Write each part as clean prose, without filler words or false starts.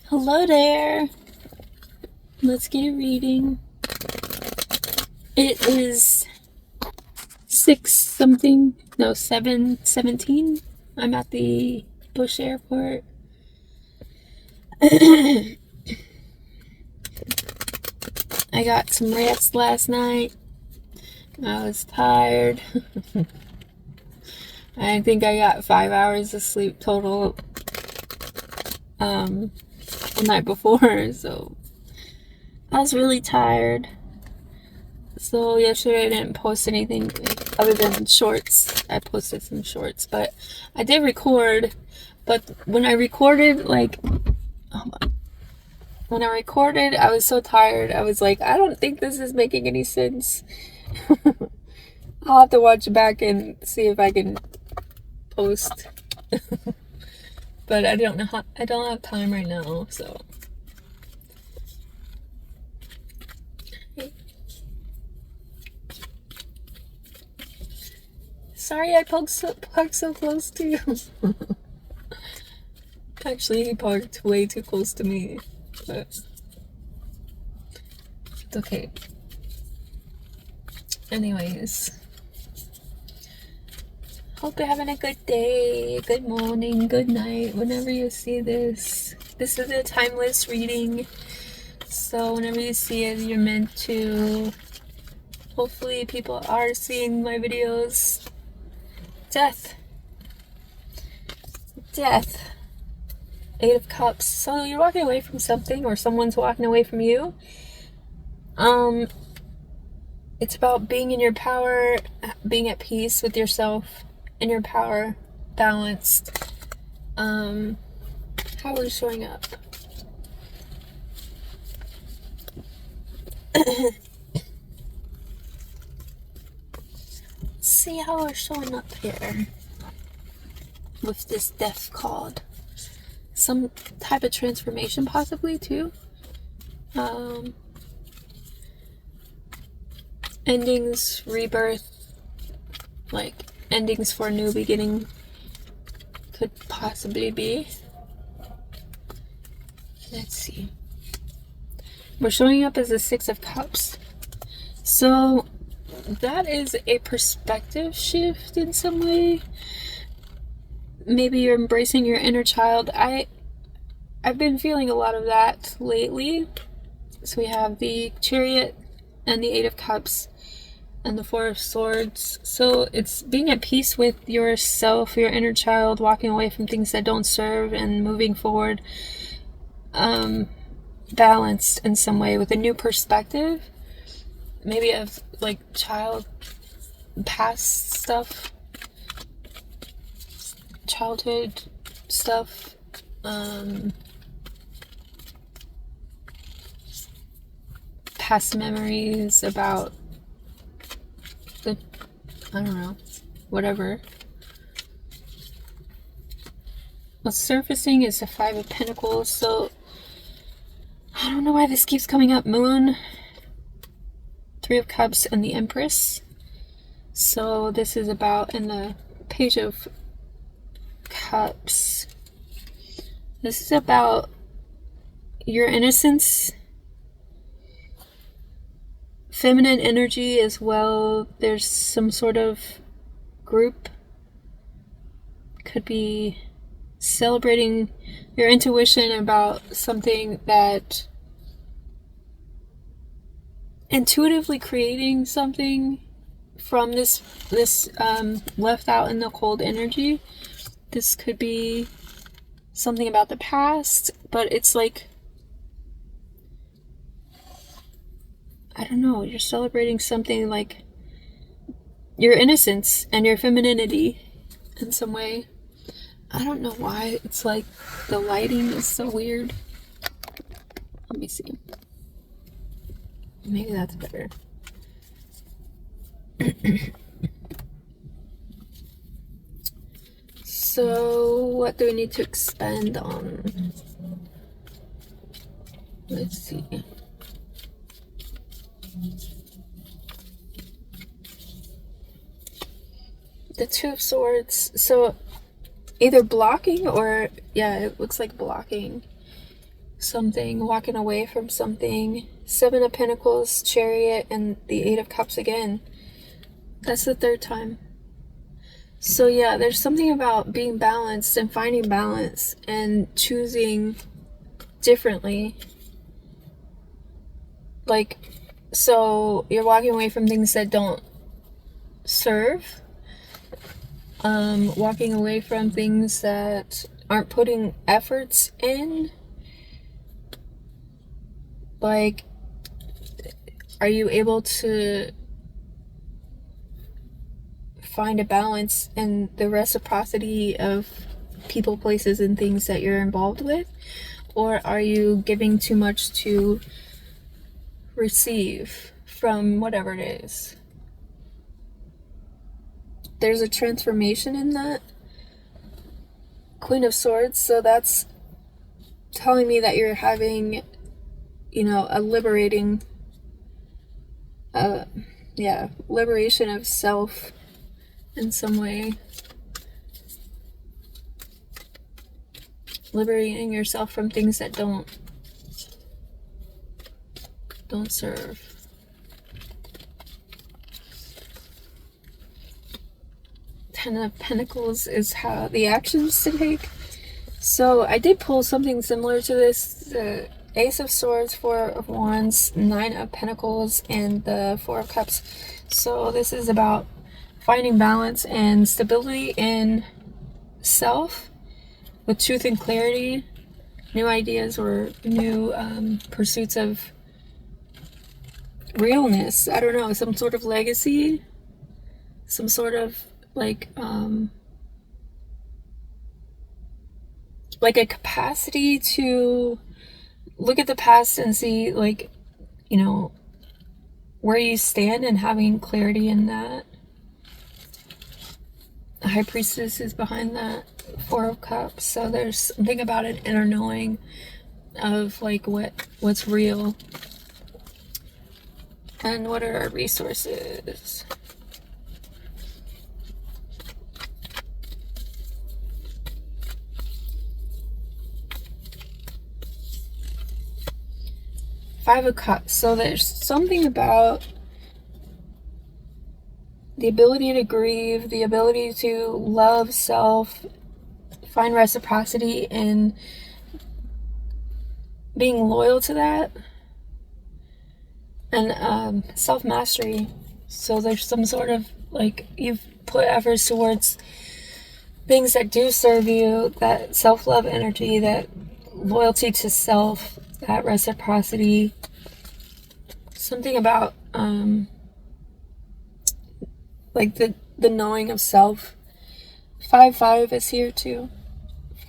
Hello there. Let's get a reading. It is 6 something, no, 7:17. I'm at the Bush Airport. I got some rest last night. I was tired. I think I got 5 hours of sleep total the night before, so I was really tired. So yesterday I didn't post anything other than shorts. I posted some shorts, but I did record. But when I recorded, when I recorded, I was so tired. I was like, I don't think this is making any sense. I'll have to watch it back and see if I can post. But I don't know how. I don't have time right now, so. Sorry I parked so close to you. Actually, he parked way too close to me, but it's okay. Anyways, hope you're having a good day, good morning, good night, whenever you see this. This is a timeless reading, so whenever you see it, you're meant to. Hopefully people are seeing my videos. Death. 8 of Cups. So you're walking away from something, or someone's walking away from you. It's about being in your power, being at peace with yourself, in your power, balanced. How are we showing up? See how we're showing up here with this death card. Some type of transformation possibly too. Endings, rebirth, like endings for a new beginning could possibly be. Let's see. We're showing up as a 6 of Cups. So that is a perspective shift in some way. Maybe you're embracing your inner child. I've been feeling a lot of that lately. So we have the Chariot and the 8 of Cups and the 4 of Swords. So it's being at peace with yourself, your inner child, walking away from things that don't serve and moving forward, balanced in some way with a new perspective. Maybe of like past stuff, childhood stuff, past memories about the, I don't know, whatever. What's surfacing is the 5 of Pentacles, so I don't know why this keeps coming up. Moon, 3 of Cups, and the Empress. So this is about, in the Page of Cups, this is about your innocence, feminine energy as well. There's some sort of group, could be celebrating your intuition about something, that intuitively creating something from this left out in the cold energy. This could be something about the past, but it's like, I don't know, you're celebrating something like your innocence and your femininity in some way. I don't know why it's like the lighting is so weird. Let me see. Maybe that's better. So what do we need to expand on? Let's see. The 2 of Swords. So either blocking or, yeah, it looks like blocking. something, walking away from something. Seven of Pentacles, Chariot, and the Eight of Cups again. That's the third time. So yeah, there's something about being balanced and finding balance and choosing differently. Like, so you're walking away from things that don't serve. Walking away from things that aren't putting efforts in. Like, are you able to find a balance in the reciprocity of people, places, and things that you're involved with? Or are you giving too much to receive from whatever it is? There's a transformation in that. Queen of Swords, so that's telling me that you're having, you know, a liberating, liberation of self in some way. Liberating yourself from things that don't serve. Ten of Pentacles is how the actions to take. So I did pull something similar to this. The Ace of Swords, Four of Wands, Nine of Pentacles, and the Four of Cups. So this is about finding balance and stability in self with truth and clarity, new ideas or new pursuits of realness. I don't know, some sort of legacy, some sort of like a capacity to look at the past and see, like, you know, where you stand and having clarity in that. The High Priestess is behind that. Four of Cups. So there's something about an inner knowing of like what's real and what are our resources. Five of Cups. So there's something about the ability to grieve, the ability to love self, find reciprocity in being loyal to that, and self-mastery. So there's some sort of, like, you've put efforts towards things that do serve you, that self-love energy, that loyalty to self, that reciprocity. Something about like the knowing of self. 5-5 is here too.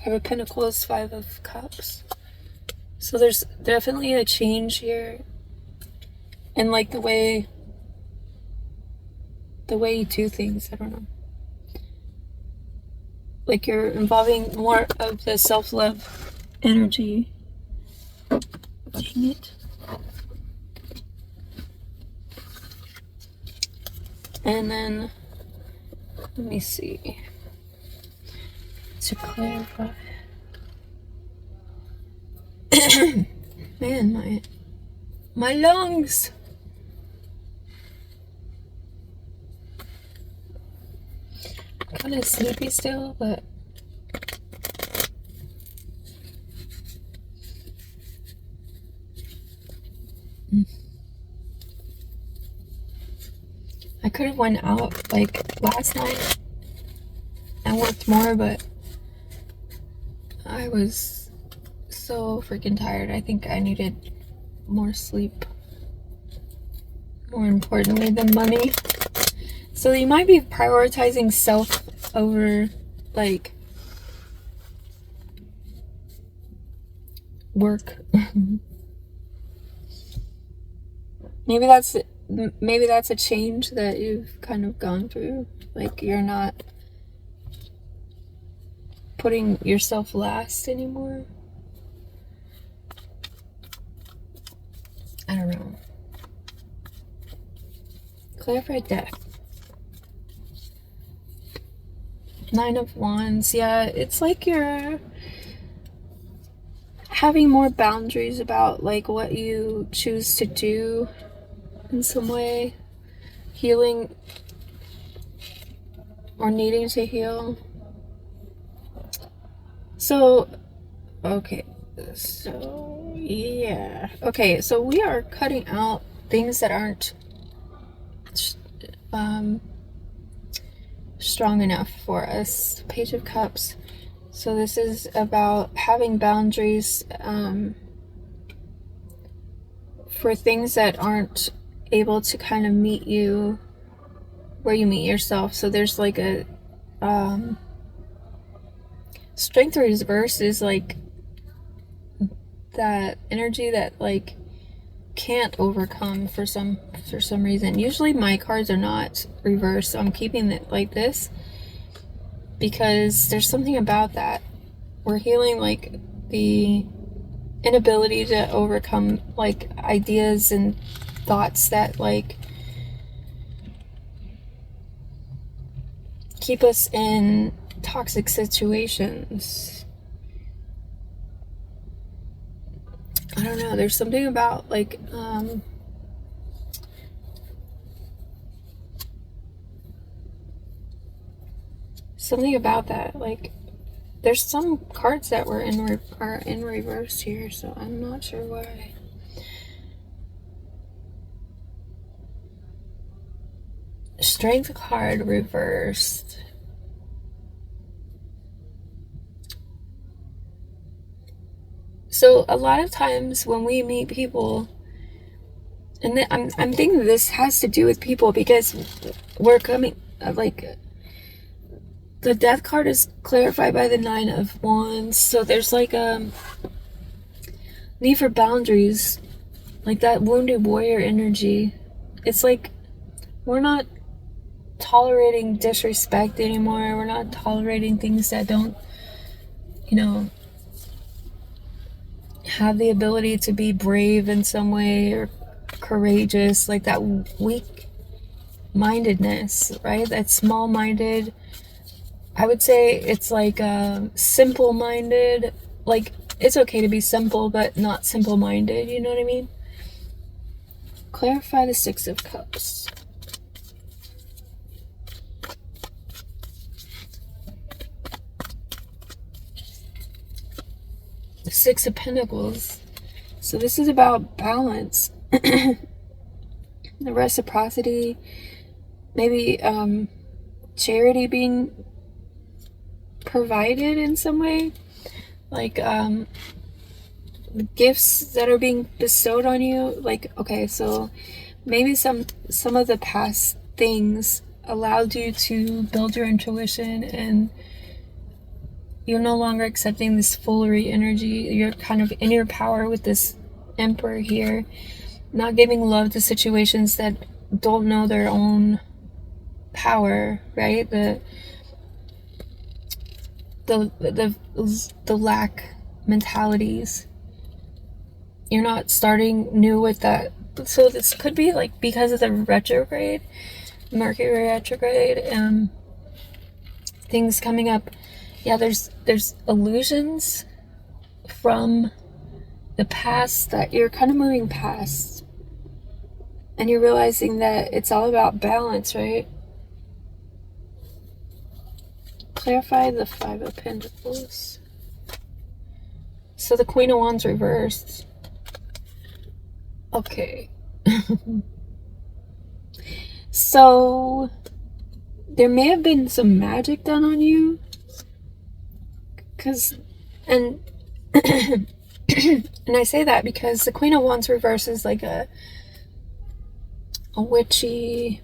Five of Pentacles, Five of Cups. So there's definitely a change here in like the way you do things. I don't know. Like you're involving more of the self-love energy. Dang it. And then, let me see, to clarify. Man, my lungs. I'm kind of sleepy still, but I could have went out like last night and worked more, but I was so freaking tired. I think I needed more sleep, more importantly than money. So you might be prioritizing self over like work. Maybe that's a change that you've kind of gone through. Like you're not putting yourself last anymore. I don't know. Clarify death. Nine of Wands. Yeah, it's like you're having more boundaries about like what you choose to do in some way, healing or needing to heal. So, okay, so yeah, okay, so we are cutting out things that aren't strong enough for us. Page of Cups. So this is about having boundaries for things that aren't able to kind of meet you where you meet yourself. So there's like a Strength reverse is like that energy that like can't overcome for some reason. Usually my cards are not reversed, so I'm keeping it like this because there's something about that. We're healing like the inability to overcome like ideas and thoughts that like keep us in toxic situations. I don't know, there's something about like something about that, like there's some cards that are in reverse here, so I'm not sure why. Strength card reversed. So a lot of times when we meet people, and I'm thinking this has to do with people because we're coming like the Death card is clarified by the Nine of Wands. So there's like a need for boundaries, like that wounded warrior energy. It's like we're not tolerating disrespect anymore. We're not tolerating things that don't, you know, have the ability to be brave in some way or courageous, like that weak mindedness, right? That small minded. I would say it's like simple minded. Like it's okay to be simple, but not simple minded. You know what I mean? Clarify the Six of Cups. The Six of Pentacles. So this is about balance. The reciprocity, maybe charity being provided in some way, like gifts that are being bestowed on you. Like, okay, so maybe some of the past things allowed you to build your intuition, and you're no longer accepting this foolery energy. You're kind of in your power with this Emperor here, not giving love to situations that don't know their own power, right? The lack mentalities. You're not starting new with that. So this could be like because of the retrograde, Mercury retrograde, things coming up. Yeah, there's illusions from the past that you're kind of moving past, and you're realizing that it's all about balance, right? Clarify the Five of Pentacles. So the Queen of Wands reversed. Okay. So there may have been some magic done on you, and I say that because the Queen of Wands reverse is like a witchy.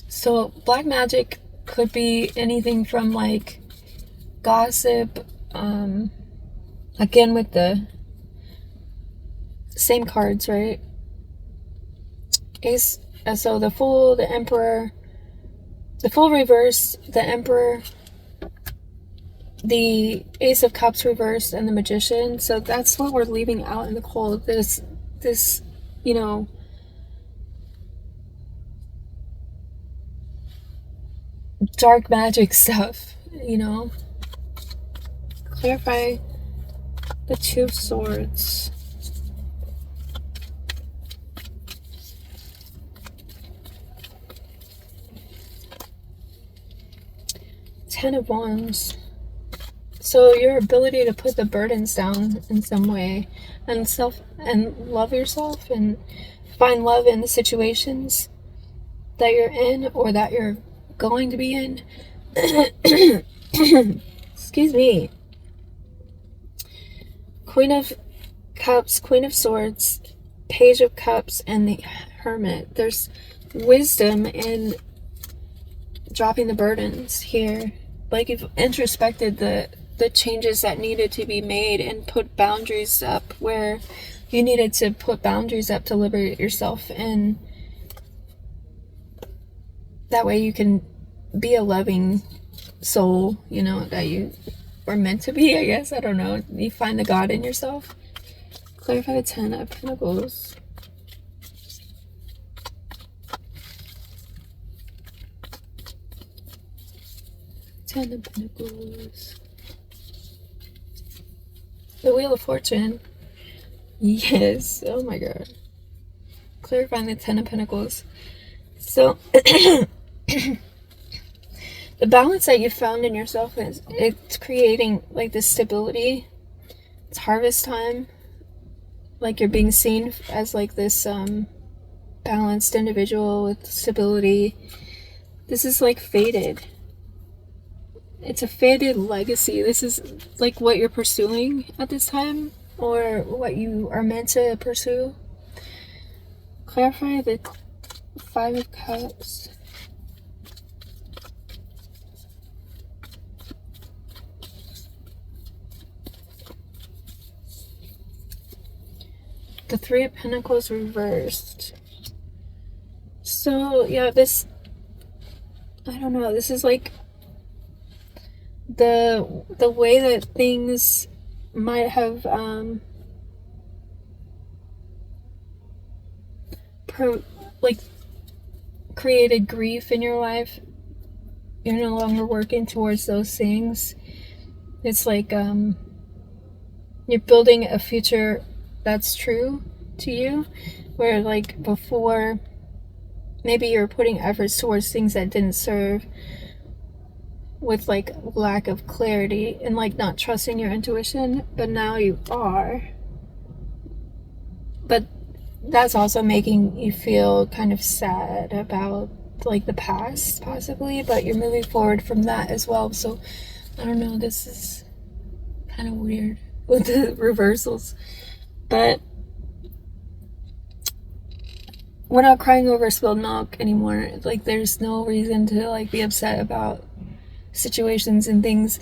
So black magic could be anything from like gossip, again with the same cards, right? Ace, so the Fool, the Emperor, the Fool reversed, the Emperor, the Ace of Cups reversed, and the Magician. So that's what we're leaving out in the cold. This, you know, dark magic stuff, you know. Clarify The Two of Swords. Ten of Wands. So your ability to put the burdens down in some way and love yourself and find love in the situations that you're in or that you're going to be in. Excuse me. Queen of Cups, Queen of Swords, Page of Cups, and the Hermit. There's wisdom in dropping the burdens here. Like you've introspected the changes that needed to be made and put boundaries up where you needed to put boundaries up to liberate yourself, and that way you can be a loving soul, you know, that you were meant to be, I guess. I don't know. You find the God in yourself. Clarify the Ten of Pentacles. Ten of Pentacles. The Wheel of Fortune. Yes. Oh my God. Clarifying the Ten of Pentacles. So, the balance that you found in yourself it's creating like this stability. It's harvest time. Like you're being seen as like this balanced individual with stability. This is like faded. It's a faded legacy. This is like what you're pursuing at this time, or what you are meant to pursue. Clarify the Five of Cups. The Three of Pentacles reversed. So yeah, this, I don't know, this is like the way that things might have created grief in your life. You're no longer working towards those things. It's like you're building a future that's true to you, where like before maybe you're putting efforts towards things that didn't serve, with like lack of clarity and like not trusting your intuition, but now you are. But that's also making you feel kind of sad about like the past possibly, but you're moving forward from that as well. So I don't know, this is kind of weird with the reversals, but we're not crying over spilled milk anymore. Like there's no reason to like be upset about situations and things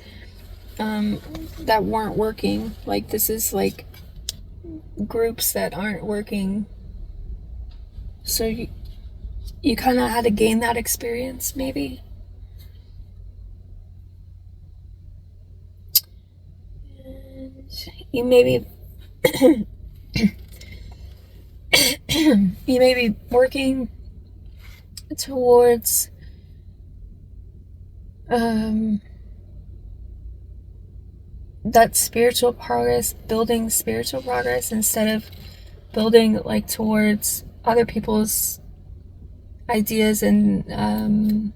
that weren't working. Like this is like groups that aren't working, so you kind of had to gain that experience maybe. And you maybe you may be working towards that spiritual progress, building spiritual progress instead of building like towards other people's ideas and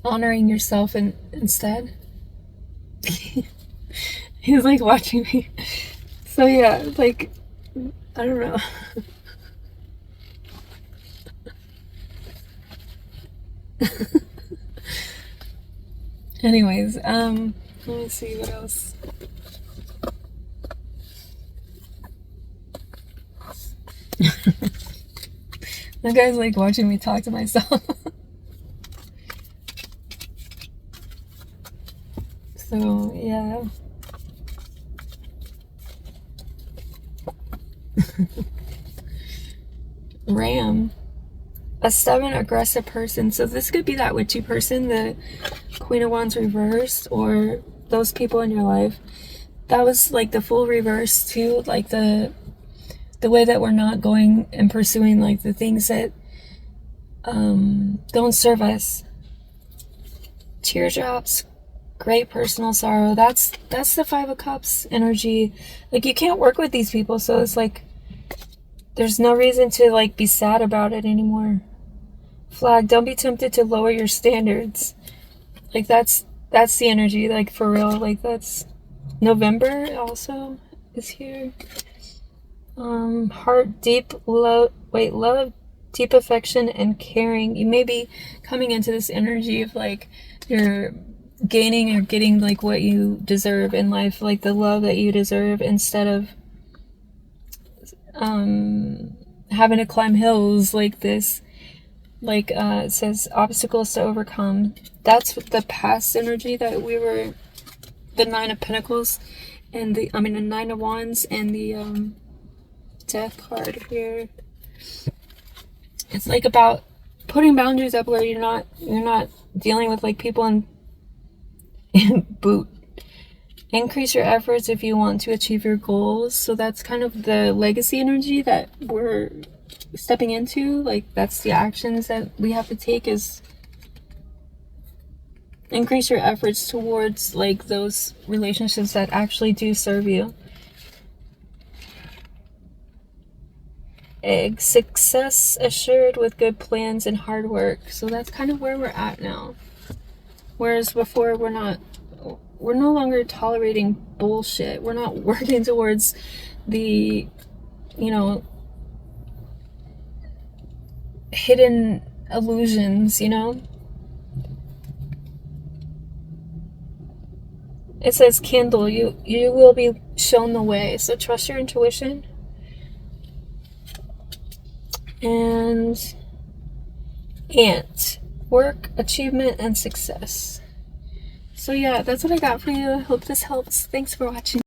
honoring yourself instead. He's like watching me. So yeah, like I don't know. Anyways, let me see what else. The guy's like watching me talk to myself. So yeah. Ram. A stubborn, aggressive person. So this could be that witchy person, the Queen of Wands reversed, or those people in your life. That was like the full reverse too, like the way that we're not going and pursuing like the things that don't serve us. Teardrops, great personal sorrow. That's the Five of Cups energy. Like, you can't work with these people, so it's like there's no reason to like be sad about it anymore. Flag, don't be tempted to lower your standards. Like, that's the energy, like, for real. Like, that's November also is here. Heart, deep love, deep affection and caring. You may be coming into this energy of like you're gaining or getting like what you deserve in life, like the love that you deserve, instead of having to climb hills like this. Like it says, obstacles to overcome. That's the past energy that we were, the Nine of Pentacles and the Nine of Wands and the Death card here. It's like about putting boundaries up where you're not dealing with like people in boot. Increase your efforts if you want to achieve your goals. So that's kind of the legacy energy that we're stepping into. Like, that's the actions that we have to take, is increase your efforts towards like those relationships that actually do serve you. Egg, success assured with good plans and hard work. So that's kind of where we're at now. Whereas before, we're no longer tolerating bullshit. We're not working towards the, hidden illusions, It says, Kindle, you will be shown the way. So trust your intuition. And Ant, work, achievement, and success. So yeah, that's what I got for you. I hope this helps. Thanks for watching.